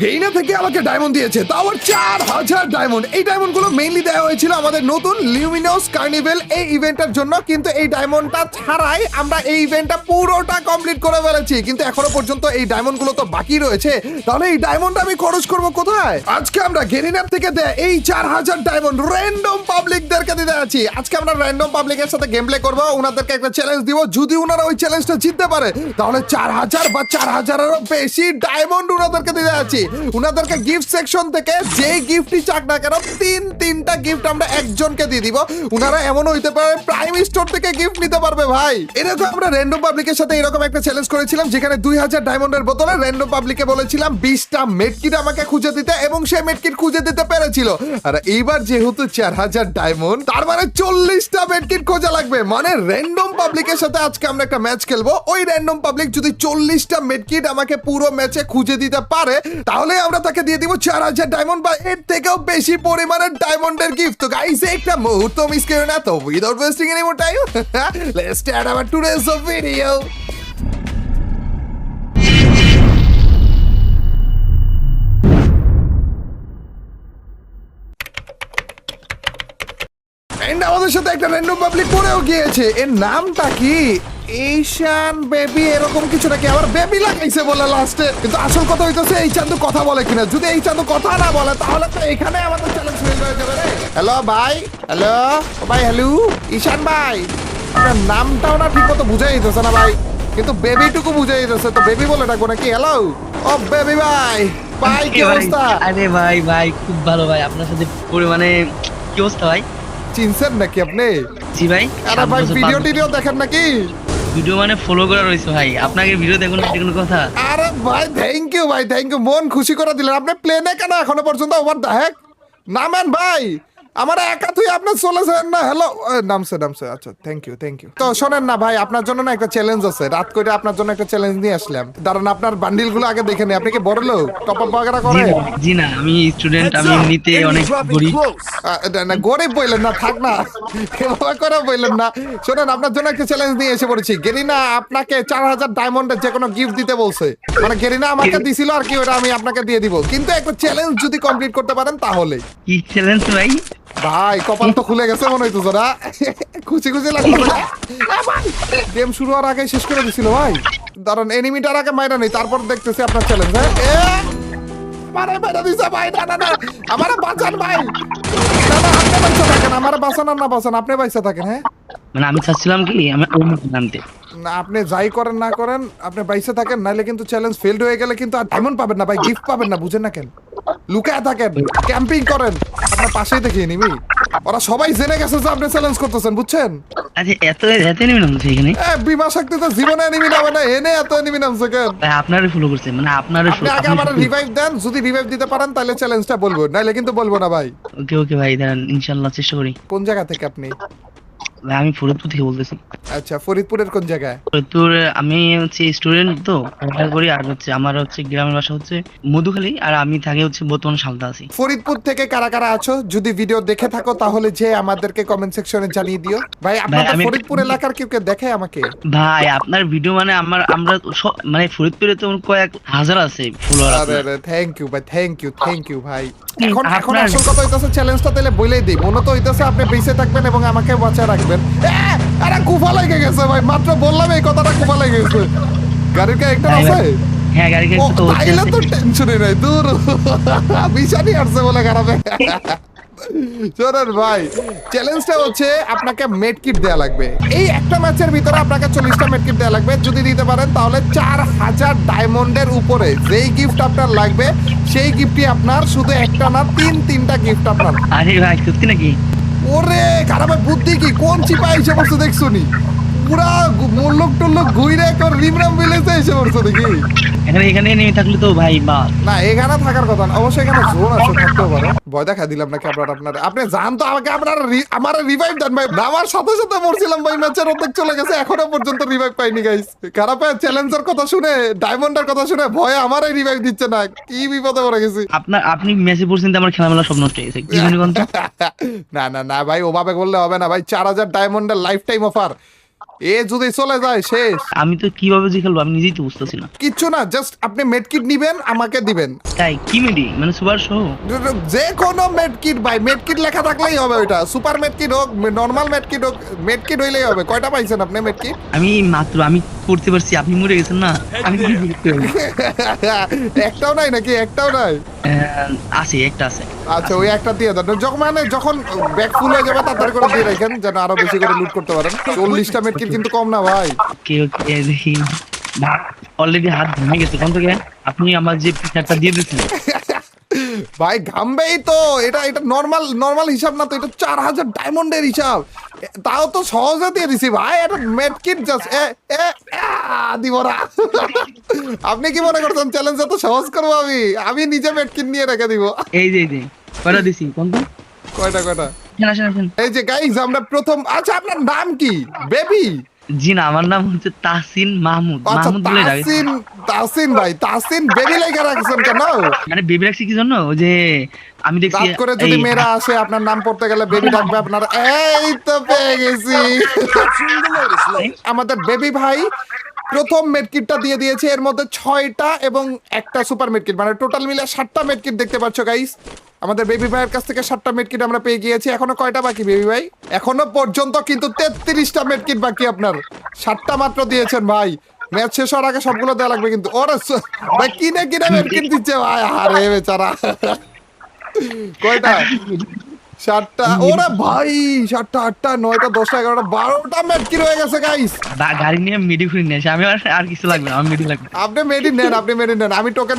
গেইনা থেকে আমাকে ডায়মন্ড দিয়েছে, তাও আবার 4000 ডায়মন্ড। এই ডায়মন্ড গুলো মেইনলি দেওয়া হয়েছিল আমাদের নতুন লিউমিনাস কার্নিভেল এই ইভেন্টের জন্য, কিন্তু এই ডায়মন্ডটা ছাড়াই আমরা এই ইভেন্টটা পুরোটা কমপ্লিট করে ফেলেছি, কিন্তু এখনো পর্যন্ত এই ডায়মন্ড গুলো তো বাকি রয়েছে। তাহলে এই ডায়মন্ড আমি খরচ করব কোথায়? আজকে আমরা গেরিনার থেকে দেয় এই 4000 ডায়মন্ড র্যান্ডম পাবলিকদেরকে দিতে আছি। আজকে আমরা র্যান্ডম পাবলিকের সাথে গেম প্লে করবো, ওনাদেরকে একটা চ্যালেঞ্জ দিব। যদি ওনারা ওই চ্যালেঞ্জটা জিততে পারে তাহলে 4000 বা 4000-এরও বেশি ডায়মন্ড ওনাদেরকে দিতে আছি। ওনাদেরকে গিফট সেকশন থেকে যেই গিফটই চাক না কেন তিনটা গিফট আমরা একজনকে দিয়ে দিব। ওনারা এমন হইতে পারে প্রাইম স্টোর থেকে গিফট নিতে পারবে ভাই। এরকম আমরা র্যান্ডম পাবলিকের সাথে এরকম একটা চ্যালেঞ্জ করেছিলাম, যেখানে 2000 ডায়মন্ডের বোতলে র্যান্ডম পাবলিকে বলেছিলাম 20টা মেডকিট আমাকে খুঁজে দিতে, এবং সে মেডকিট খুঁজে দিতে পেরেছিল। আর এইবার যেহেতু 4000 ডায়মন্ড, তার মানে 40টা মেডকিট খোঁজা লাগবে। মানে র্যান্ডম পাবলিকের সাথে আজকে আমরা একটা ম্যাচ খেলবো। ওই র্যান্ডম পাবলিক যদি 40টা মেডকিট আমাকে পুরো ম্যাচে খুঁজে দিতে পারে, তাহলে আমরা তাকে দিয়ে দিব 4000 ডায়মন্ড বা এর থেকেও বেশি পরিমাণের ডায়মন্ডের গিফট। তো গাইস, একটা মুহূর্ত মিস করো না। তো without wasting any more time, let's start our today's video. আমাদের সাথে একটা র্যান্ডম পাবলিক পড়েও গিয়েছে। এর নামটা কি? এইশান বেবি এরকম কিছু নাকি, আবার বেবি লাগাইছে বলে লাস্টে। কিন্তু আসল কথা হইতেছে এই চান্দু কথা বলে কিনা। যদি এই চান্দু কথা না বলে তাহলে তো এখানে আমাদের চ্যালেঞ্জ ফেল হয়ে যাবে রে। হ্যালো ভাই, হ্যালো ভাই, হ্যালো ঈশান ভাই। আপনার নামটাও না ঠিক মতো বুঝাই দিতেছে না ভাই, কিন্তু বেবিটুকু বুঝাই দিতেছে। তো বেবি বলে ডাকবো নাকি? হ্যালো ও বেবি ভাই। ভাই কি অবস্থা? আরে ভাই ভাই খুব ভালো ভাই, আপনার সাথে মানে কি অবস্থা ভাই? চিনছেন নাকি আপনি? জি ভাই। আরে ভাই ভিডিও টিডিও দেখেন নাকি? ভিডিও মানে ফলো করা রয়েছে ভাই, আপনাকে ভিডিও দেখুন না কোনো কথা। আরে ভাই থ্যাংক ইউ ভাই, থ্যাংক ইউ, মন খুশি করে দিলেন। আপনি প্লেনে কেন এখনো পর্যন্ত ওভার দ্য হেক নামেন ভাই? আমার একা তুই আপনি চলেছেন না? হ্যালো নামছে নামছে, আচ্ছা থ্যাংক ইউ থ্যাংক ইউ। তো শোনেন না ভাই, আপনার জন্য না একটা চ্যালেঞ্জ আছে। রাত করে আপনার জন্য একটা চ্যালেঞ্জ নিয়ে আসলাম। দাঁড়ান আপনার বান্ডিল গুলো আগে দেখে নেই। আপনি কি বড় লোক? টপ আপ বাগেরা জি করেন? জি না, আমি স্টুডেন্ট, আমি এমনিতে অনেক গরিব। না গরিব বললেন না, থাক না এভাবে করে বললেন না। শোনেন আপনার জন্য একটা চ্যালেঞ্জ নিয়ে এসে পড়েছি। গেরিনা আপনাকে 4000 ডায়মন্ডের যে কোনো গিফট দিতে বলছে। মানে গেরিনা আমাকে দিছিল আর কি, ওটা আমি আপনাকে দিয়ে দিব, কিন্তু একটা চ্যালেঞ্জ যদি কমপ্লিট করতে পারেন তাহলে। কি চ্যালেঞ্জ ভাই? ভাই কপাল তো খুলে গেছে মনে হইতো না, খুশি খুশি লাগতো। গেম শুরু হওয়ার আগে শেষ করে দিছিল ভাই। দাঁড়ান এনিমিটার আগে মাইরা নেই, তারপর দেখতেছি আপনার চ্যালেঞ্জ। হ্যাঁ আমারে মেরে দিছে ভাই। না না না, আমারে বাঁচান ভাই। না না আপনি বাইসা থাকেন, আমারে বাঁচান আর না বাঁচান, আপনি বাইসা থাকেন। হ্যাঁ মানে আমি চাচ্ছিলাম কি আমি নামতে। না আপনি যাই করেন না করেন আপনি বাইসা থাকেন, নাইলে কিন্তু চ্যালেঞ্জ ফেলড হয়ে গেলে কিন্তু আর ডায়মন্ড পাবেন না ভাই, গিফট পাবেন না। বুঝেন না কেন? লুকায় থাকেন, ক্যাম্পিং করেন, আপনার পাশেই দেখি এনিমি। ওরা সবাই জেনে গেছে যে আপনি চ্যালেঞ্জ করতেছেন, বুঝছেন? আচ্ছা এত এত এনিমি নামছে এখানে? বিমা শক্তি তো জীবনে এনিমি নামে না, এনে এত এনিমি নামছে কেন? ভাই আপনারে ফলো করছে, মানে আপনারে আপনি আগে আমার রিভাইভ দেন, যদি রিভাইভ দিতে পারেন তাহলে চ্যালেঞ্জটা বলবো, নাইলে কিন্তু বলবো না ভাই। ওকে ওকে ভাই, দাঁড়ান ইনশাআল্লাহ চেষ্টা করি। কোন জায়গা থেকে আপনি? ভাই আমি ফরিদপুর থেকে বলতেছি। আচ্ছা ফরিদপুরের কোন জায়গায়? ফরিদপুর, আমি হচ্ছে স্টুডেন্ট তো পড়াশোনা করি, আর হচ্ছে আমার হচ্ছে গ্রামের বাসা হচ্ছে মধুখালী, আর আমি থাকি হচ্ছে বর্তমান সালদা আছি। ফরিদপুর থেকে কারা কারা আছো যদি ভিডিও দেখে থাকো তাহলে যে আমাদেরকে কমেন্ট সেকশনে জানিয়ে দিও। ভাই আপনাদের ফরিদপুর এলাকার কেউ কে দেখে আমাকে? ভাই আপনার ভিডিও মানে আমরা মানে ফরিদপুরে তো কয়েক হাজার আছে ফলোয়ার। আরে থ্যাংক ইউ ভাই, থ্যাংক ইউ থ্যাংক ইউ ভাই। এখন এখন আসল কথা হইতাছে চ্যালেঞ্জটা তাহলে বলেই দিই। মনে তো হইতাছে আপনি বেঁচে থাকবেন এবং আমাকে বাঁচা রাখবেন। আরে কুফা লেগে গেছে ভাই, মাত্র বললাম এই কথাটা কুফা লেগে গেছে। গাড়ির ক্যারেক্টার আছে? হ্যাঁ গাড়ি ক্যারেক্টার তো তাইলে তো টেনশনই নাই, দূর বিশানি আসছে বলে খারাপে। শোনেন ভাই, চ্যালেঞ্জটা হচ্ছে আপনাকে মেডকিট দেয়া লাগবে। এই একটা ম্যাচের ভিতরে আপনাকে 40টা মেডকিট দেয়া লাগবে। যদি দিতে পারেন তাহলে 4000 ডায়মন্ডের উপরে যেই গিফট আপনার লাগবে সেই গিফটই আপনার। শুধু একটা না, তিনটা গিফট আপনার। আরে ভাই সত্যি নাকি? ওরে খারাপ বুদ্ধি কি, কোন চিপা এসে পড়ছে দেখছুনি? পুরা মুল্লুক টুল্লুক ঘুরে একবার রিমরাম ভিলেজে এসে পড়ছে দেখি। এখানে নেমে থাকলে তো ভাই বা না এখানে থাকার কথা না, অবশ্যই এখানে জোন আছে, থাকতেও পারে। ভয় দেখা দিলাম নাকি আপনার? আপনি জান তো আমাকে, আপনার আমার রিভাইভ দেন ভাই। আমার সাথে সাথে মরছিলাম ভাই, ম্যাচের অর্ধেক চলে গেছে, এখনো পর্যন্ত রিভাইভ পাইনি গাইস। খারাপ চ্যালেঞ্জের কথা শুনে, ডায়মন্ডের কথা শুনে ভয়ে আমারই রিভাইভ দিচ্ছে না, কি বিপদে পড়ে গেছি। আপনি মেসেজ পড়ছেন আমার খেলামেলা সব নষ্ট হয়ে গেছে। কি জানি কোন? না না না ভাই ওভাবে বললে হবে না ভাই। 4000 ডায়মন্ডের লাইফ টাইম অফার, এ যদি চলে যায় শেষ। আমি তো কিভাবে যে খেলবো আমি নিজেই তো বুঝতেছি না। কিচ্ছু না, জাস্ট আপনি মেডকিট নিবেন, আমাকে দিবেন। তাই কি মেডি মানে সুপার সহ? যে কোনো মেডকিট ভাই, মেডকিট লেখা থাকলেই হবে। ওইটা সুপার মেডকিট হোক, নর্মাল মেডকিট হোক, মেডকিট হইলেই হবে। কয়টা পাইছেন আপনি মেডকিট? আমি করতে পারছি, আপনি মরে গেছেন না। আমি কি করতে পারি? একটাও নাই নাকি? একটাও নাই? আছে, একটা আছে। আচ্ছা ওই একটা দিয়ে দেন। যখন ব্যাগ ফুল হয়ে যাবে তাড়াতাড়ি করে দিয়ে রাখেন, যেন আরো বেশি করে লুট করতে পারেন। 40টা মেডকিট কিন্তু কম না ভাই। ওকে ওকে, দেখি অলরেডি হাত ভেঙে গেছে কোন থেকে। আপনি আমার যে পিকচারটা দিয়ে দিয়েছেন ভাই ঘামবেই তো। এটা এটা নর্মাল হিসাব না তো, এটা 4000 ডায়মন্ডের হিসাব। তাও তো সহজে দিয়ে দিছি ভাই। এটা মেডকিট জাস্ট দিব না। আপনি কি মনে করছেন চ্যালেঞ্জ এত সহজ করবো? আমি নিজে মেডকিট নিয়ে রেখে দিব। এই যে কয়টা দিছি কোনটা? কয়টা? আসেন আসেন আসেন। এই যে গাইস আমরা প্রথম। আচ্ছা আপনার নাম কি? বেবি? জি না, আমার নাম হচ্ছে তাসিন মাহমুদ। আচ্ছা মাহমুদ বলে ডাকে। তাসিন ভাই, তাসিন বেবি লেখা রাখছেন কেন? মানে বেবি রাখছি কি জন্য, ওই যে আমি দেখছি রাত করে যদি মেয়েরা আসে আপনার নাম পড়তে গেলে বেবি ডাকবে আপনার। এই তো পেয়ে গেছি। আমাদের বেবি ভাই প্রথম মেডকিটটা দিয়ে দিয়েছে। এর মধ্যে 6টা এবং একটা সুপার মেডকিট, মানে টোটাল মিলে 7টা মেডকিট দেখতে পাচ্ছ গাইস। আমাদের বেবি ভাইয়ের কাছ থেকে 7টা মেডকিট আমরা পেয়ে গিয়েছি। এখনো কয়টা বাকি বেবি ভাই? এখনো পর্যন্ত কিন্তু 33টা মেডকিট বাকি আপনার। 7টা মাত্র দিয়েছেন ভাই। ম্যাচ শেষ হওয়ার আগে সবগুলো দেওয়া লাগবে কিন্তু। ওরে ভাই কিনে মেডকিট দিচ্ছে ভাই। আরে বেচারা। কয়টা? 7টা। ওরে ভাই 7টা 8টা 9টা 10টা 11টা 12টা মেডকিট হয়ে গেছে গাইস। গাড়ি নিয়ে মিডি ঘুরে নিয়ে আসি। আমি আর কিছু লাগবে না, আমার মিডি লাগবে। আপনি মেডি নেন। আমি টোকেন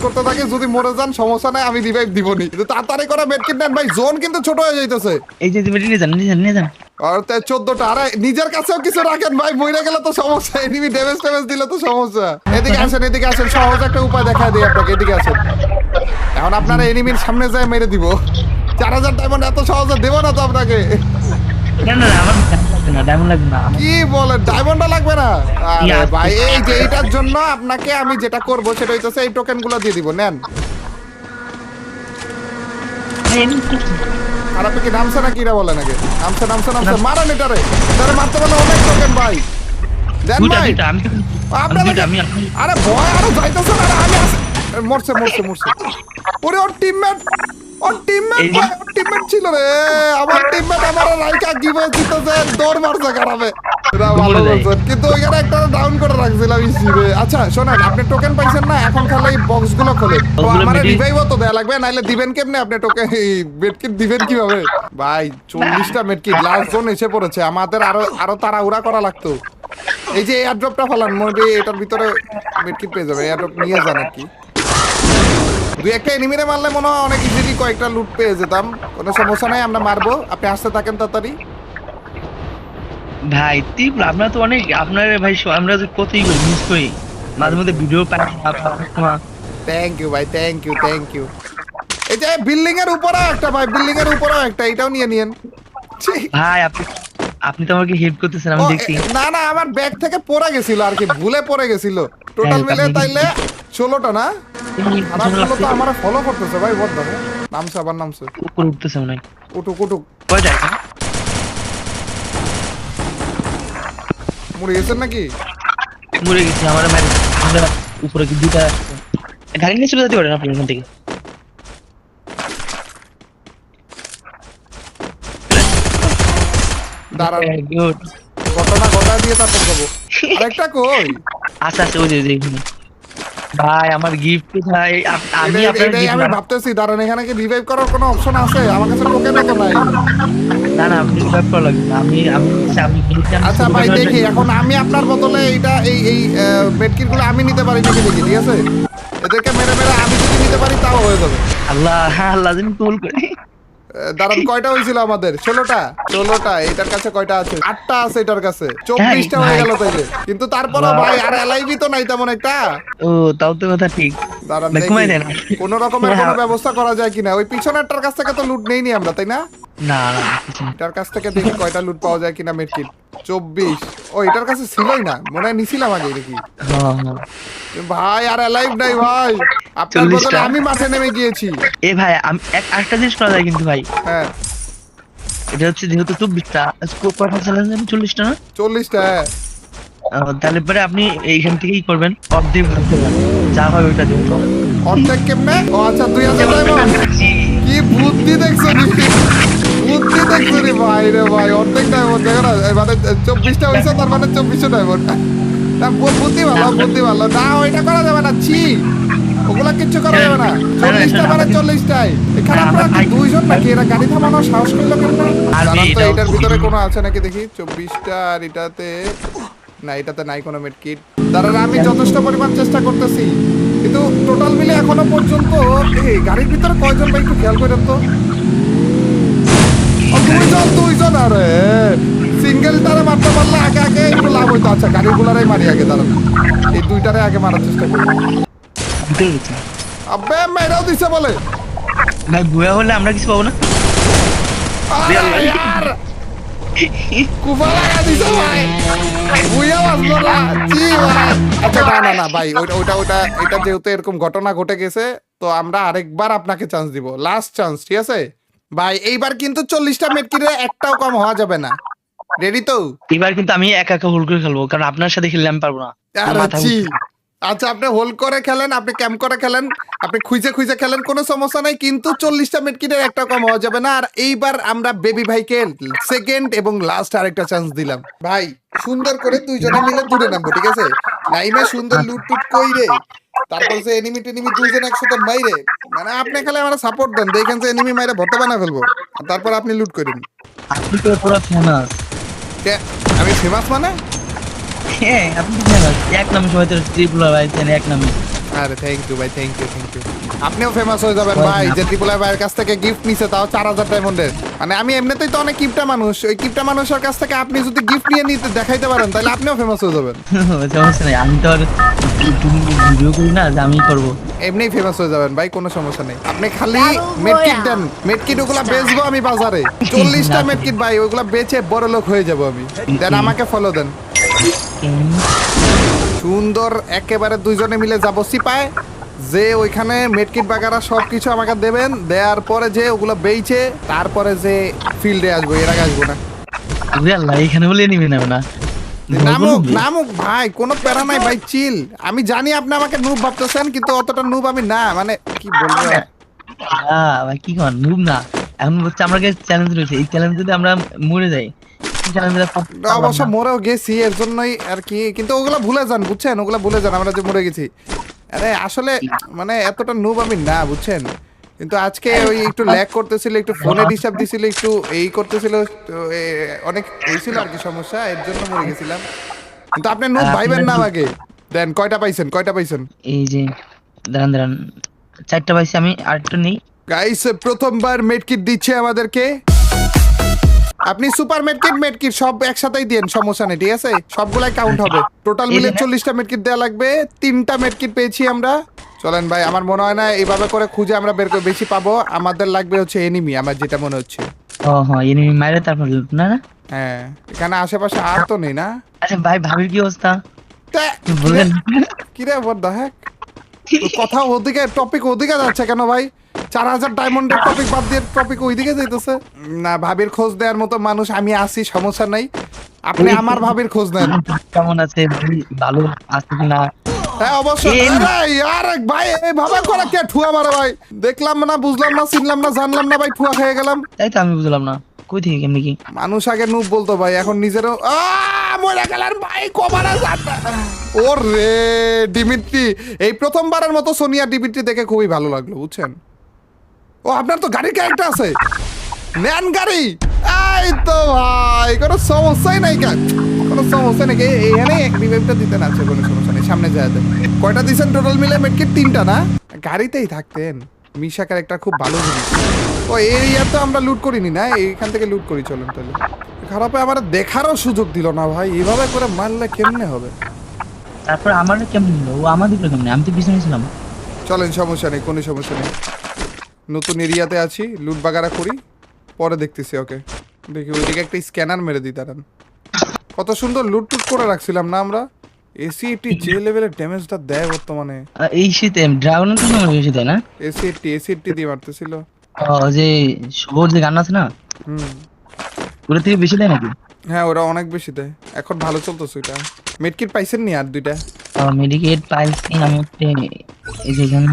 করতে থাকি। যদি মরে যান সমস্যা নাই, আমি রিভাইভ দিবনি। কিন্তু তাড়াতাড়ি করে মেডকিট নেন ভাই, জোন কিন্তু ছোট হয়ে যাইতেছে। এই যে মিডি নিয়ে যান। আর তাই 14টা। আরে নিজের কাছেও কিছু রাখেন ভাই, মরে গেলে তো সমস্যা। এনিমি ড্যামেজ দিলে তো সমস্যা। এদিকে আসেন, সহজ একটা উপায় দেখায় দিই আপনাকে। এদিকে আসেন। এখন আপনারা এনিমির সামনে যায় মেরে দিব। 4000 ডায়মন্ড এত সহজে দেবো না তো আপনাকে। না আমার ডায়মন্ড লাগবে না। কি বলেন ডায়মন্ড লাগবে না? আরে ভাই এই যে এইটার জন্য আপনাকে আমি যেটা করব সেটা হইতাছে এই টোকেনগুলো দিয়ে দিব। নেন। আর আপনি কি নামছে না কিরা বলে নাকি? নামছে মারেন এটারে মারতে পারলে অনেক টোকেন ভাই। দেন ভাই। আরে ভয় আরো যাইতেছে না। আমি মরছে। ওরে ওর টিমমেট ছিল রে। আমার টিমমেট আমার রাইকা গিভে জিতেছে, দৌড় মারছে খারাপে। ভালো বলছেন, কিন্তু ওইখানে একটা ডাউন করে রাখছিলাম ইসিরে। আচ্ছা শোনেন, আপনি টোকেন পাইছেন না, এখন খালি এই বক্সগুলো খোলে। আমার রিভাইভও তো দেয়া লাগবে, নাইলে দিবেন কেমনে আপনি? টোকেন মেডকিট দিবেন কিভাবে ভাই? 40টা মেডকিট লাস্ট জোন এসে পড়েছে। আমাদের আরো তাড়াহুড়া করা লাগতো। এই যে এয়ারড্রপটা ফেলান, মনে এটার ভিতরে মেডকিট পেয়ে যাবে। এয়ারড্রপ নিয়ে যান আর কি। দুই একটা এনিমিরে মারলে মনে হয় অনেক ইজিলি কয়েকটা লুট পেয়ে যেতাম। কোনো সমস্যা নাই, আমরা মারবো। আপনি আসতে থাকেন তাড়াতাড়ি ভাই। আপনারা তো অনেক, আপনার ভাই আমরা যে কতই মিস করি মাঝে মধ্যে ভিডিও পাই। থ্যাংক ইউ ভাই, থ্যাংক ইউ। এই যে বিল্ডিং এর উপরেও একটা ভাই, বিল্ডিং এর উপরেও একটা, এটাও নিয়ে নিয়েন ভাই। আপনি তো আমাকে হেল্প করতেছেন, আমি দেখছি। না আমার ব্যাগ থেকে পড়ে গেছিল আর কি, ভুলে পড়ে গেছিল। টোটাল মিলে তাইলে 16টা না? খারাপগুলো তো আমার ফলো করতেছে ভাই। বড় দাদা নামছে উপরে উঠতেছে মনে হয়। উঠুক কয় যায়? মরে গেছেন নাকি? মরে গেছি। আমার উপরে কি দুটা গাড়ি নিয়ে চলে যেতে পারেন আপনি এখান থেকে। দাঁড়ান, ঘটনা ঘটা দিয়ে তারপর যাবো। আরেকটা কই? আচ্ছা ওই যে এখানে। ভাই আমার গিফট ভাই। আমি ভাবতেছি দাঁড়ান, এখানে কি রিভাইভ করার কোনো অপশন আছে? আমার কাছে টোকেন তো নাই। না আপনি রিভাইভ করা লাগবে না। আমি আচ্ছা ভাই দেখি, এখন আমি আপনার বদলে এইটা এই মেডকিট গুলো আমি নিতে পারি নাকি দেখি। ঠিক আছে, এদেরকে মেরে আমি যদি নিতে পারি তাও হয়ে যাবে। আল্লাহ যেন কবুল করে। দাঁড়ান, কয়টা হয়েছিল আমাদের? 16টা। এটার কাছে কয়টা আছে? 8টা আছে এটার কাছে। 24টা হয়ে গেল তাইলে। কিন্তু তারপরে ভাই আর এলআইভি তো নাই তেমন একটা। ও তাও তো কথা ঠিক। দাঁড়ান দেখি কোন রকমের কোনো ব্যবস্থা করা যায় কিনা। ওই পিছনেরটার কাছ থেকে তো লুট নেইনি আমরা, তাই না? না এটার কাছ থেকে দেখি কয়টা লুট পাওয়া যায় কিনা। মেডকিট 24। ও এটার কাছে ছিলই না, মনে হয় নিছিলাম আগে দেখি। ভাই আর লাইভ নাই ভাই, আপনার বদলে আমি মাঠে নেমে গিয়েছি। এ ভাই আমি একটা জিনিস করা যায় কিন্তু ভাই। হ্যাঁ এটা হচ্ছে যেহেতু 24টা স্কোপ কয়টা চ্যালেঞ্জ আমি 40টা না 40টা। তাহলে পরে আপনি এইখান থেকেই করবেন অর্ধেক ভাগ করবেন যা হবে ওইটা দেবেন অর্ধেক কেমনে? ও আচ্ছা 2000 ডায়মন্ড। কি বুদ্ধি দেখছো নি, বুদ্ধি দেখছো নি ভাই রে ভাই। অর্ধেক ডায়মন্ড দেখো না, মানে 24টা হয়েছে, তার মানে 2400 ডায়মন্ড। না বুদ্ধি ভালো, বুদ্ধি ভালো। না ওইটা করা যাবে না, ছি, ওগুলা কিচ্ছু করা যাবে না। 40টা মানে 40টাই। এখানে আপনারা কি দুইজন নাকি? এরা গাড়ি থামানোর সাহস করলো কেমনে? জানান তো এটার ভিতরে কোনো আছে নাকি দেখি। 24টা আর এটাতে না, এটাতে নাই কোনো মেডকিট। দাঁড়ান, আমি যথেষ্ট পরিমাণ চেষ্টা করতেছি, কিন্তু টোটাল মিলে এখনো পর্যন্ত এই গাড়ির ভিতরে কয়জন ভাই একটু খেয়াল করেন তো। দুইজন আরে সিঙ্গেলটারে মারতে পারলে আগে আগে একটু লাভ হইতো। আচ্ছা গাড়িগুলারাই মারি আগে, দাঁড়ান এই দুইটারে আগে মারার চেষ্টা করি। আবে মেরাও দিছে বলে ভাই বুয়া হলে আমরা কিছু পাবো না আরে ইয়ার কুফা লাগা দিছে ভাই, বুইয়া বাজলো না, জি ভাই। আচ্ছা না না না ভাই, ওইটা এটা যেহেতু এরকম ঘটনা ঘটে গেছে, তো আমরা আরেকবার আপনাকে চান্স দিব, লাস্ট চান্স, ঠিক আছে ভাই? এইবার কিন্তু 40টা মেডকিটে একটাও কম হওয়া যাবে না। রেডি তো? এবার কিন্তু আমি একা একা হোল করে খেলবো, কারণ আপনার সাথে খেললে আমি পারবো না আরে মাথা ছি। ঘুরছে। আচ্ছা আপনি হোল্ড করে খেলেন, আপনি ক্যাম্প করে খেলেন, আপনি খুঁজে খুঁজে খেলেন, কোনো সমস্যা নাই, কিন্তু 40টা মিডকিটের একটা কম হওয়া যাবে না। আর এইবার আমরা বেবি ভাইকে সেকেন্ড এবং লাস্ট আরেকটা চান্স দিলাম। ভাই সুন্দর করে দুইজনে মিলে দূরে নামবো, ঠিক আছে? নাইমে সুন্দর লুট টুট কইরে, তারপর যে এনিমি টেনিমি দুইজন একসাথে মাইরে, মানে আপনি খালি আমার সাপোর্ট দেন, দেখেন যে এনিমি মাইরে ভর্তা বানা ফেলবো, আর তারপর আপনি লুট করেন। আপনি তো পুরো ফেমাস। আমি ফেমাস মানে? হ্যাঁ আপনি তো ফেমাস, এক নামে সবাই তো ট্রিপল পাইছেন এক নামে। আরে থ্যাংক ইউ ভাই, থ্যাংক ইউ থ্যাংক ইউ। আপনিও ফেমাস হয়ে যাবেন ভাই, যে ত্রিপুল ভাইয়ের কাছ থেকে গিফট নিছে, তাও 4000 ডায়মন্ডের। মানে আমি এমনিতেই তো অনেক কিপটা মানুষ, ওই কিপটা মানুষের কাছ থেকে আপনি যদি গিফট নিয়ে নিতে দেখাইতে পারেন, তাহলে আপনিও ফেমাস হয়ে যাবেন। সমস্যা নেই, আমি তো আর ভিডিও করি না যে আমি করবো। এমনিই ফেমাস হয়ে যাবেন ভাই, কোনো সমস্যা নেই। আপনি খালি মেডকিট দেন, মেডকিট ওগুলা বেচবো আমি বাজারে, 40টা মেডকিট ভাই, ওগুলা বেচে বড় লোক হয়ে যাবো আমি। দেন আমাকে ফলো দেন। সুন্দর একেবারে দুইজনে মিলে যাবো সিপায়, যে ওইখানে মেডকিট বাগারা সবকিছু আমাকে দেবেন, দেওয়ার পরে যে ওগুলো বেচে তারপরে যে ফিল্ডে আসবো, এর আগে আসবো না। আল্লাহ এখানে বলে নিবে না না নামুক নামুক ভাই, কোনো প্যারা নাই ভাই, চিল। আমি জানি আপনি আমাকে নুব ভাবতেছেন, কিন্তু অতটা নুব আমি না, মানে কি বলবো। ভাই কি কর নুব না, এখন হচ্ছে আমার কাছে চ্যালেঞ্জ রয়েছে, এই চ্যালেঞ্জ যদি আমরা মরে যাই অবশ্য মরেও গেছি, এর জন্যই আর কি, কিন্তু ওগুলা ভুলে যান, বুঝছেন? ওগুলা ভুলে যান, আমরা যে মরে গেছি। আরে আসলে মানে এতটা নুব আমি না, বুঝছেন? কিন্তু আজকে ওই একটু ল্যাগ করতেছিল, একটু ফোনে ডিস্টার্ব দিছিল, একটু এই করতেছিল, তো অনেক এই ছিল আর কি সমস্যা, এর জন্য মরে গেছিলাম। কিন্তু আপনি নুব ভাইবেন না আমাকে। দেন কয়টা পাইছেন, কয়টা পাইছেন? এই যে দাঁড়ান দাঁড়ান, 4টা পাইছি আমি, আরেকটা নেই। গাইস প্রথমবার মেডকিট দিচ্ছে আমাদেরকে। আপনি সুপার মেডকিট মেডকিট সব একসাথেই দেন, সমস্যা নেই, ঠিক আছে? সবগুলাই কাউন্ট হবে। টোটাল মিলে 40টা মেডকিট দেওয়া লাগবে। 3টা মেডকিট পেয়েছি আমরা। চলেন ভাই, আমার মনে হয় না এইভাবে করে খুঁজে আমরা বের করে বেশি পাবো। আমাদের লাগবে হচ্ছে এনিমি, আমার যেটা মনে হচ্ছে। ও হ্যাঁ এনিমি মাইরে তারপর না না। হ্যাঁ এখানে আশেপাশে আর তো নেই না। আচ্ছা ভাই ভাবির কি অবস্থা বললেন? কিরে what the heck? কথা ওদিকে, টপিক ওদিকে যাচ্ছে কেন ভাই? 4000 ডায়মন্ডের টপিক বাদ দিয়ে টপিক ওইদিকে যাইতেছে। না, ভাবির খোঁজ দেওয়ার মতো মানুষ আমি আছি, সমস্যা নাই। আপনি আমার ভাবির খোঁজ নেন। কেমন আছে, ভালো আছে কিনা? হ্যাঁ অবশ্যই। আরে यार ভাই, এই ভাবা করে কে ঠুয়া মারে ভাই? দেখলাম না, বুঝলাম না, চিনলাম না, জানলাম না ভাই, ঠুয়া খেয়ে গেলাম। তাই তো আমি বুঝলাম না, কই থেকে কেমনি কি? মানুষ আগে নুব বলতো ভাই, এখন নিজেরও মরে গেলেন ভাই, কমারা যাতা। ওরে ডিমিট্রি, এই প্রথমবারের মতো সোনিয়া ডিমিট্রি দেখে খুবই ভালো লাগলো, বুঝছেন? ও আপনার তো গাড়ির ক্যারেক্টার আছে, নেন গাড়ি। এই তো ভাই কোনো সমস্যাই নাই, কেন কোনো সমস্যা নেই। এইখানে রিভাইভটা দিতে না, আছে কোনো সমস্যা নেই, সামনে যায় দেন। কয়টা দিছেন টোটাল মিলে মেডকিট? 3টা না? গাড়িতেই থাকতেন। মিশা ক্যারেক্টার খুব ভালো জিনিস। ও এরিয়া তো আমরা লুট করিনি না, এইখান থেকে লুট করি। চলেন তাহলে। খারাপে আমার দেখারও সুযোগ দিল না ভাই, এইভাবে করে মারলে কেমনে হবে? তারপর আমার কেমন হলো, ও আমার দিলো কেমনে? আমি তো পিছনে ছিলাম। চলেন, সমস্যা নেই, কোনো সমস্যা নেই। নতুন এরিয়াতে আছি, লুট বাগারা করি, পরে দেখতেছি। ওকে দেখি ওইদিকে একটা স্ক্যানার মেরে দিই, দাঁড়ান। কত সুন্দর লুট টুট করে রাখছিলাম না আমরা। এসি80 যে লেভেলের ড্যামেজটা দেয় বর্তমানে। এই শীতে ড্রাগনের তো সময় বেশি দেয় না? এসি80 দিয়ে মারতেছিল। ও যে শুভর যে গান আছে না, হুম ওটা থেকে বেশি দেয় নাকি? হ্যাঁ ওরা অনেক বেশি দেয়, এখন ভালো চলতেছে ওইটা। মেডকিট পাইছেন নি আর দুইটা? মেডিকেট পাইছি আমি হচ্ছে এই যে এখানে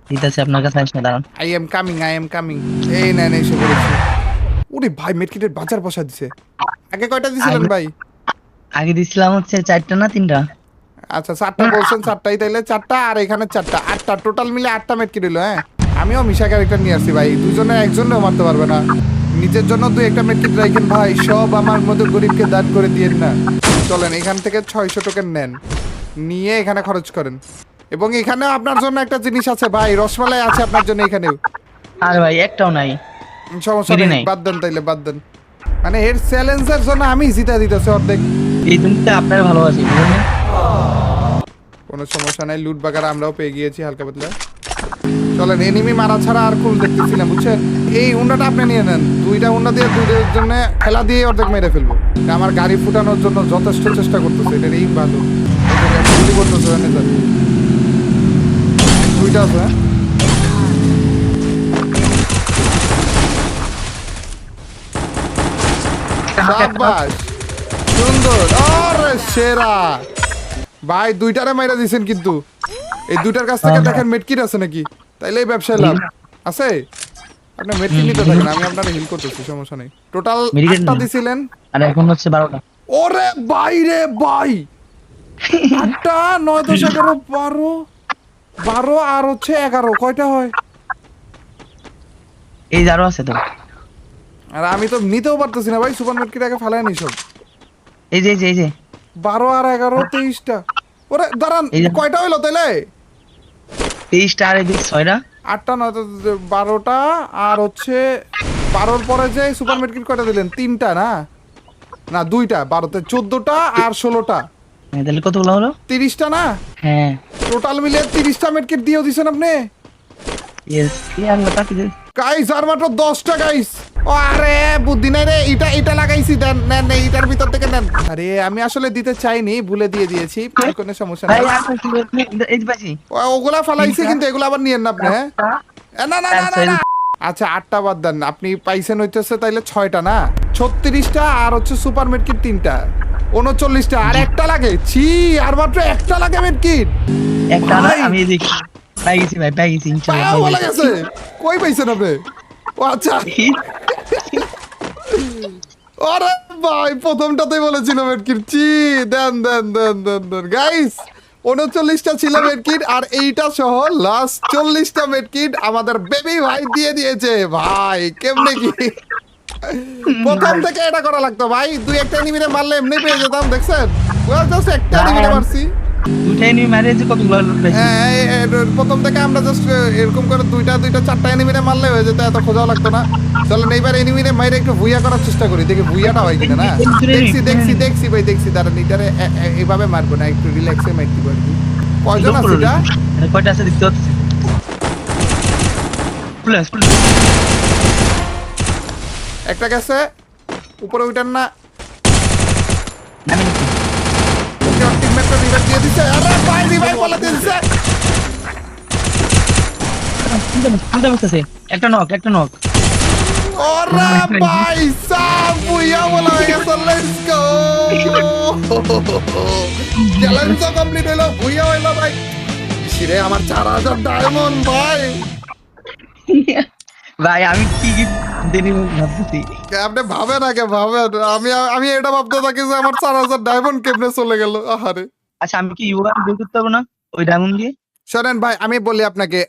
দিতেছি আপনার কাছে আসলে দাঁড়ান। I am coming. এই নেন এসে পড়েছি। ওরে ভাই মেডকিটের বাজার বসা দিছে। আগে কয়টা দিছিলেন আগে- ভাই? আগে দিছিলাম হচ্ছে 4টা না 3টা। আচ্ছা 4টা বলছেন, 4টাই তাইলে 4টা আর এখানে 4টা, 8টা টোটাল মিলে 8টা মেডকিট হইলো। হ্যাঁ আমিও মিশা ক্যারেক্টার নিয়ে আসছি ভাই, দুজনে একজনও মারতে পারবে না। নিজের জন্য দুই একটা মেডকিট রাখেন ভাই, সব আমার মতো গরিবকে দান করে দিয়েন না। চলেন এখান থেকে 600 টোকেন নেন, নিয়ে এখানে খরচ করেন। এবং এখানেও আপনার জন্য একটা জিনিস আছে ভাই, রসমালাই আছে আপনার জন্য এখানেও। আরে ভাই একটাও নাই। সমস্যা ফিরে নেই, নাই। বাদ দেন তাইলে বাদ দেন। মানে এর চ্যালেঞ্জের জন্য আমি জিতা দিতেছি অর্ধেক। এই জন্যই আপনার ভালোবাসি বুঝলেন? কোনো সমস্যা নাই, লুট বাগারা আমরাও পেয়ে গিয়েছি হালকা পাতলা। চলেন এনিমি মারা ছাড়া আর কুল দেখতেছি না বুঝছেন। এই হুন্ডাটা আপনি নিয়ে নেন, দুইটা হুন্ডা দিয়ে দুইটার জন্য খেলা দিয়ে অর্ধেক মেরে ফেলবো। এটা আমার গাড়ি ফুটানোর জন্য যথেষ্ট চেষ্টা করতেছে, এটার এই ভালো গুলি করতেছে জানেন স্যার। দুইটা আছে হ্যাঁ? শাবাশ, সুন্দর, আরে সেরা ভাই, দুইটারে মাইরা দিছেন কিন্তু। এই দুইটার কাছ থেকে দেখেন মেডকিট আছে নাকি, তাইলে এই ব্যবসায় লাভ আছে। আপনি মেডকিট নিতে থাকেন, আমি আপনার হিল করতেছি, সমস্যা নেই। টোটাল Medikit 8টা না। দিছিলেন। আর এখন হচ্ছে 12টা। ওরে ভাই রে ভাই, 8টা 9 10 11 12 12 আর হচ্ছে 11, কয়টা হয়? এই যে আরো আছে তো। আর আমি তো নিতেও পারতেছি না ভাই, সুপার মেডকিট আগে ফালাই নি সব। এই যে 12 আর 11 23টা। ওরে দাঁড়ান, এই যে। কয়টা হইলো তাইলে? 23টা আর এদিকে 6টা। 8টা 9 12টা আর হচ্ছে 12র পরে যে সুপার মেডকিট কয়টা দিলেন? 3টা না না 2টা, 12তে 14টা আর 16টা, তাহলে কতগুলো হলো? 30টা না? হ্যাঁ টোটাল মিলে 30টা মেডকিট দিয়েও দিছেন আপনি ইয়েস এই আল্লাহ তাকে দে। গাইস। আর মাত্র 10টা গাইস। আরে বুদ্ধি নাই রে, এটা লাগাইছি, দেন নেন নেন, এটার ভিতর থেকে নেন। আরে আমি আসলে দিতে চাইনি, ভুলে দিয়ে দিয়েছি, কোনো সমস্যা ভাই নাই। আর কিছু এই যে পাইছি। ওগুলা ফালাইছি কিন্তু এগুলো আবার নিয়েন না আপনি। হ্যাঁ না না না না না। আচ্ছা 8টা বাদ দেন, আপনি পাইছেন হইতেছে তাইলে 6টা না, 36টা আর হচ্ছে সুপার মেডকিট 3টা, 39টা আর একটা লাগে। ছি, আর মাত্র একটা লাগে মেডকিট। একটা না ভাই। আমি এদিকে পাই গেছি ভাই পাই গেছি ইনশাআল্লাহ পাওয়া পাই বলা গেছি। গেছে, কই পাইছেন আপনি? ও আচ্ছা, আরে ভাই প্রথমটাতেই বলেছিল মেডকিট। ছি, দেন দেন দেন দেন দেন গাইস। 39টা ছিল মেডকিট আর এইটা সহ লাস্ট 40টা মেডকিট আমাদের বেবি ভাই দিয়ে দিয়েছে। ভাই কেমনে কি প্রথম থেকে এটা করা লাগতো ভাই, দুই একটা এনিমিরে মারলে এমনি পেয়ে যেতাম, দেখছেন? জাস্ট একটা এনিমিরে মারছি। দুটাই নিয়ে মারে যে কতগুলো পাইছি। হ্যাঁ, প্রথম থেকে আমরা জাস্ট এরকম করে দুইটা 4টা এনিমিরে মারলে হয়ে যেত, এত খোঁজাও লাগতো না। চলেন এইবার এনিমিরে মাইরে একটু ভুইয়া করার চেষ্টা করি, দেখি ভুইয়াটা হয় কিনা। না দেখছি ভাই, দেখছি দাঁড়ান, এটারে এইভাবে মারবো না, একটু রিল্যাক্সে মার দিব আর কি। কয়জন আছে এটা? এটা কয়টা আছে দেখতে পাচ্ছি। প্লাস একটা গেছে উপরে, ওইটার না আমি ওকে টিমমেটটা রিভাইভ দিয়ে দিছে। আরে ভাই রিভাইভ বলে দিছে। চিন্তা করতেছে একটা নক। ওরে ভাই সাব ভুইয়া বলা হয়ে গেছে, লেটস গো। চ্যালেঞ্জ কমপ্লিট হলো, ভুইয়া হইলো ভাই। সিরে আমার 4000 ডায়মন্ড ভাই। ভাই আমি কি দেরি ভাবতেছি। আপনি ভাবেন আগে ভাবেন, আমি এটা ভাবতে থাকি যে আমার 4000 ডায়মন্ড কেমনে চলে গেল। আহারে। আচ্ছা আমি কি ইউআর বের করতে পারবো না ওই ডায়মন্ড দিয়ে? শোনেন ভাই, আমি বলি আপনাকে,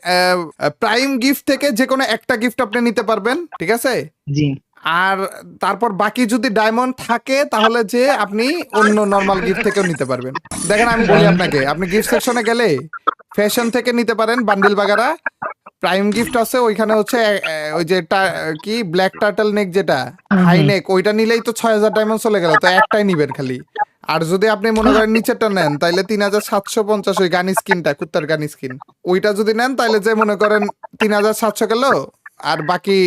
প্রাইম গিফট থেকে যে কোনো একটা গিফট আপনি নিতে পারবেন, ঠিক আছে? জি আর তারপর বাকি যদি ডায়মন্ড থাকে তাহলে যে আপনি অন্য নরমাল গিফট থেকেও নিতে পারবেন। দেখেন আমি বলি আপনাকে, আপনি গিফট সেকশনে গেলে ফ্যাশন থেকে নিতে পারেন বান্ডিল বাগারা, প্রাইম গিফট আছে ওইখানে হচ্ছে ওই যে কি ব্ল্যাক টার্টল নেক যেটা হাই নেক, ওইটা নিলেই তো 6000 ডায়মন্ড চলে গেল, তো একটাই নিবেন খালি। আর যদি আপনি মনে করেন নিচেরটা নেন তাইলে 3750 ওই গান স্কিনটা, কুত্তার গান স্কিন, ওইটা যদি নেন তাইলে যে মনে করেন 3700 গেল, আর বাকি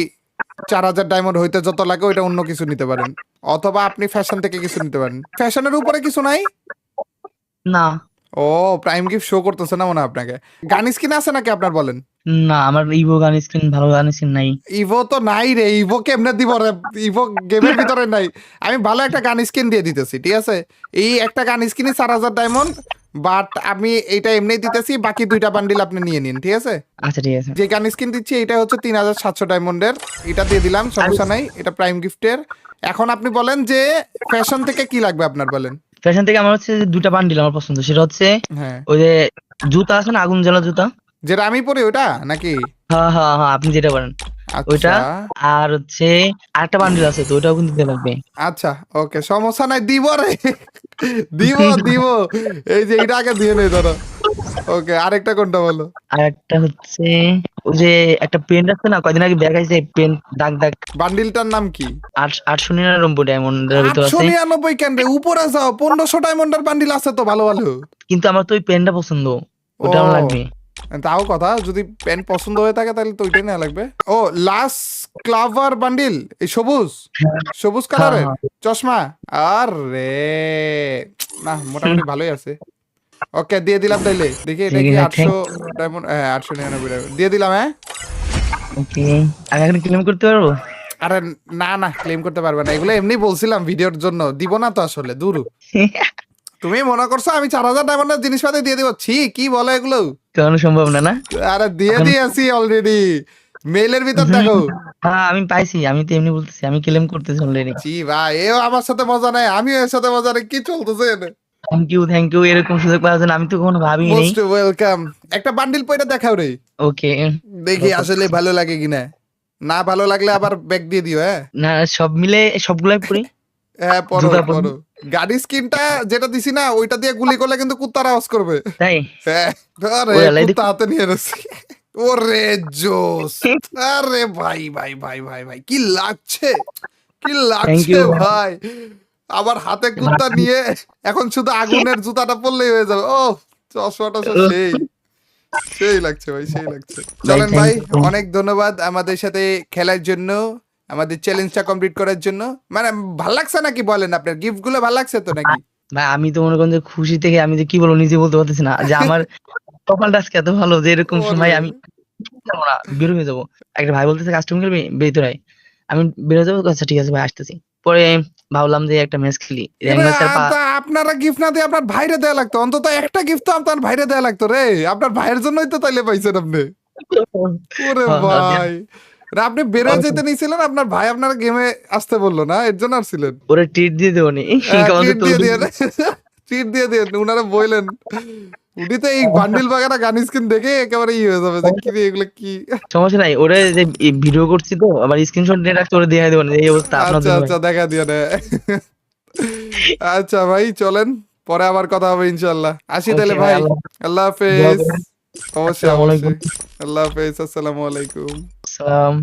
4000 ডায়মন্ড হইতে যত লাগে ওইটা অন্য কিছু নিতে পারেন, অথবা আপনি ফ্যাশন থেকে কিছু নিতে পারেন। ফ্যাশনের উপরে কিছু নাই? না ও প্রাইম গিফট শো করতেছে না মনে হয় আপনাকে। গান স্কিন আছে নাকি আপনার বলেন? না আমার ইভো গান স্ক্রিন ভালো গান স্ক্রিন নাই। ইভো তো নাই রে, ইভো কেমনে দিব রে? ইভো গেমের ভিতরে নাই। আমি ভালো একটা গান স্কিন দিয়ে দিতেছি, ঠিক আছে? এই একটা গান স্কিনই 4000 ডায়মন্ড, বাট আমি এইটা এমনি দিতেছি, বাকি 2টা বান্ডিল আপনি নিয়ে নিন, ঠিক আছে? আচ্ছা ঠিক আছে। যে গান স্কিন দিচ্ছি এটা হচ্ছে 3700 ডায়মন্ডের, এটা দিয়ে দিলাম, সমস্যা নাই, এটা প্রাইম গিফটের। এখন আপনি বলেন যে ফ্যাশন থেকে কি লাগবে আপনার, বলেন। ফ্যাশন থেকে আমার হচ্ছে যে 2টা বান্ডিল আমার পছন্দ, সেটা হচ্ছে হ্যাঁ, ওই যে জুতা আছে না আগুন জ্বালা জুতা। যেটা আমি পরি ওটা নাকি? হ্যাঁ হ্যাঁ হ্যাঁ, আপনি যেটা বলেন ওইটা। আচ্ছা আর হচ্ছে আরেকটা বান্ডিল আছে তো ওইটাও কিন্তু দিতে লাগবে। আচ্ছা, ওকে, সমস্যা নাই, দিব রে, দিব দিব। এই যে এটা আগে দিয়ে নেই ধরো। ওকে, আরেকটা কোনটা বলো? আর একটা হচ্ছে ওই যে একটা পেন আছে না, কয়দিন আগে দেখাইছে পেন দাগ দাগ। বান্ডিলটার নাম কি? 899 ডায়মন্ডের ভিতর আছে। 899 কেন রে? উপরে যাও, 1500 ডায়মন্ডের বান্ডিল আছে তো ভালো ভালো। কিন্তু আমার তো ওই পেনটা পছন্দ, ওটা ও আমার লাগবে। তাও কথা, যদি পেন পছন্দ হয়ে থাকে তাহলে তো ওইটাই না লাগবে। ও লাস্ট ক্লাভার বান্ডিল, এই সবুজ সবুজ কালারের হ্যাঁ, চশমা। আর রে না, মোটামুটি ভালোই আছে। ওকে, দিয়ে দিলাম তাইলে। দেখি এটা ঠিক কি আছে, 800 ডায়মন্ড? হ্যাঁ 899 ডায়মন্ড দিয়ে দিলাম। হ্যাঁ, ওকে। আমি এখন ক্লেম করতে পারবো? আরে না না, ক্লেম করতে পারবে না, এগুলো এমনি বলছিলাম ভিডিওর জন্য, দিব না তো আসলে, দূর। তুমি মনে করছো আমি 4000 ডায়মন্ডের জিনিসপাতি দিয়ে দিব? ছি, কি বলে এগুলো? কেন সম্ভব না না? আরে দিয়ে দিয়েছি অলরেডি, মেইলের ভিতর দেখো। হ্যাঁ আমি পাইছি, আমি তো এমনি বলতেছি আমি ক্লেম করতেছি অলরেডি। জি ভাই, এও আমার সাথে মজা নাই, আমিও এর সাথে মজা নেই, কি চলতেছে? থ্যাংক ইউ, এরকম সুযোগ পাওয়ার জন্য আমি তো কখনো ভাবিনি। Most welcome. একটা বান্ডিল পয়টা দেখাও রে, ওকে, দেখি আসলে ভালো লাগে কিনা। না ভালো লাগলে আবার ব্যাক দিয়ে দিও। হ্যাঁ না সব মিলে সবগুলাই পড়ি। হ্যাঁ, পড়ো জুতা পরি। পড়ো। গাড়ি স্কিনটা যেটা দিছি না, ওইটা দিয়ে গুলি করলে কিন্তু কুত্তার আওয়াজ করবে। তাই হ্যাঁ, আরে ওই আল্লাহ, কুত্তা হাতে নিয়ে এসেছি। ওরে জোস। আরে ভাই ভাই ভাই ভাই ভাই, কি লাগছে, কি থ্যাংক লাগছে ইউ ভাই। আবার হাতে কুত্তা নিয়ে এখন শুধু আগুনের জুতাটা পরলেই হয়ে যাবে। ও চশমাটা সেই সেই লাগছে ভাই, সেই লাগছে। চলেন thank ভাই, you. অনেক ধন্যবাদ আমাদের সাথে খেলার জন্য, আমাদের চ্যালেঞ্জটা কমপ্লিট করার জন্য। মানে ভাল লাগছে নাকি বলেন, আপনার গিফট গুলো ভাল লাগছে তো নাকি? ভাই আমি তো মনে করেন যে খুশি থেকে আমি যে কি বলবো নিজে বলতে পারতেছি না, যে আমার কপালটা আজকে এত ভালো যে এরকম সময় ওরে আমি যাবো না, বের হয়ে যাবো। একটা ভাই বলতেছে কাস্টম খেলবি ভেতরে আয়। আমি বের হয়ে যাবো, আচ্ছা ঠিক আছে ভাই আসতেছি। পরে ভাবলাম যে একটা ম্যাচ খেলি, র্যাঙ্ক এরে, ম্যাচ আর তা আপনারা গিফট না দিয়ে আপনার ভাইরে দেয়া লাগতো, অন্তত একটা গিফট তো আপনার ভাইরে দেয়া লাগতো রে। আপনার ভাইয়ের জন্যই তো তাইলে পাইছেন আপনি। ওরে ভাই, রে আপনি বেরোয় যেতে নিয়েছিলেন, আপনার ভাই আপনার গেমে আসতে বললো না, এর জন্য আসছিলেন? ওরে ট্রিট দিয়ে দেবো নি। ট্রিট দিয়ে দিয়ে ট্রিট দিয়ে দিয়ে উনারা বললেন। উনি তো এই বান্ডিল বাগানা গান স্কিন দেখে একেবারে হয়ে যাবে যে কি রে এগুলো কি। সমস্যা নাই, ওরে যে ভিডিও করছি তো আবার স্ক্রিনশট নিয়ে রাখতে ওরে দিয়ে দেবো না, এই অবস্থা আপনার আচ্ছা জন্য। আচ্ছা, দেখা দিও না। আচ্ছা ভাই চলেন, পরে আবার কথা হবে ইনশাল্লাহ। আসি তাহলে Okay, ভাই, আল্লাহ আল্লাহ দোয়া হাফেজ। করেন। অবশ্যই আসসালামু অবশ্যই, আলাইকুম। আল্লাহ হাফেজ, আসসালামু আলাইকুম। সালাম।